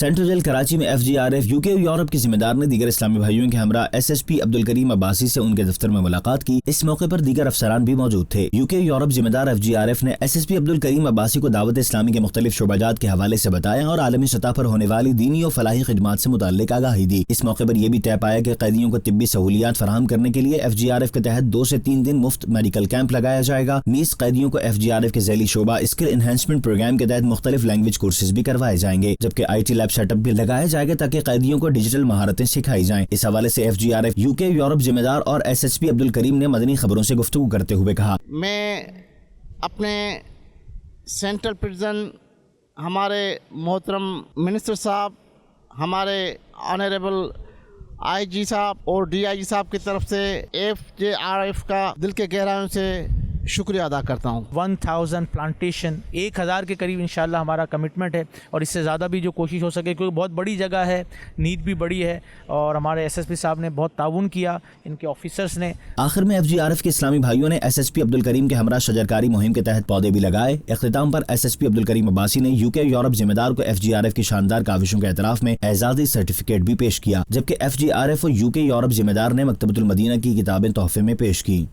Central jail Karachi میں FGRF UK اور Europe کے ذمہ دار نے دیگر اسلامی بھائیوں کے ہمراہ SSP عبدالکریم عباسی سے ان کے دفتر میں ملاقات کی۔ اس موقع پر دیگر افسران بھی موجود تھے۔ UK اور یورپ ذمہ دار FGRF نے SSP عبدالکریم عباسی کو دعوت اسلامی کے مختلف شعبہ جات کے حوالے سے بتایا اور عالمی سطح پر ہونے والی دینی اور فلاحی خدمات سے متعلق آگاہی دی۔ اس موقع پر یہ بھی طے پایا کہ قیدیوں کو طبی سہولیات فراہم کرنے کے لیے FGRF کے تحت 2 سے 3 دن مفت میڈیکل کیمپ لگایا جائے گا۔ نیز قیدیوں کو FGRF کے ذیلی شعبہ اسکل انہینسمنٹ پروگرام کے تحت مختلف لینگویج کورسز بھی کروائے جائیں گے، جبکہ IT لیب سیٹ اپ بھی لگایا جائے گا تاکہ قیدیوں کو ڈیجیٹل مہارتیں سکھائی جائیں۔ اس حوالے سے FGRF UK یورپ ذمہ دار اور SSP عبدالکریم نے مدنی خبروں سے گفتگو کرتے ہوئے کہا، میں اپنے سینٹرل پرزن ہمارے محترم منسٹر صاحب، ہمارے آنریبل IG صاحب اور DIG صاحب کی طرف سے FGRF کا دل کے گہرائیوں سے شکریہ ادا کرتا ہوں۔ 1000 پلانٹیشن 1000 کے قریب انشاءاللہ ہمارا کمٹمنٹ ہے، اور اس سے زیادہ بھی جو کوشش ہو سکے، کیونکہ بہت بڑی جگہ ہے، نیڈ بھی بڑی ہے، اور ہمارے SSP صاحب نے بہت تعاون کیا، ان کے آفیسرز نے۔ آخر میں FGRF کے اسلامی بھائیوں نے SSP عبدالکریم کے ہمراہ شجرکاری مہم کے تحت پودے بھی لگائے۔ اختتام پر SSP عبدالکریم عباسی نے UK یورپ ذمہ دار کو FGRF کی شاندار کاوشوں کے اعتراف میں اعزازی سرٹیفکیٹ بھی پیش کیا، جبکہ FGRF اور UK یورپ ذمہ دار نے مکتبۃ المدینہ کی کتابیں تحفے میں پیش کی۔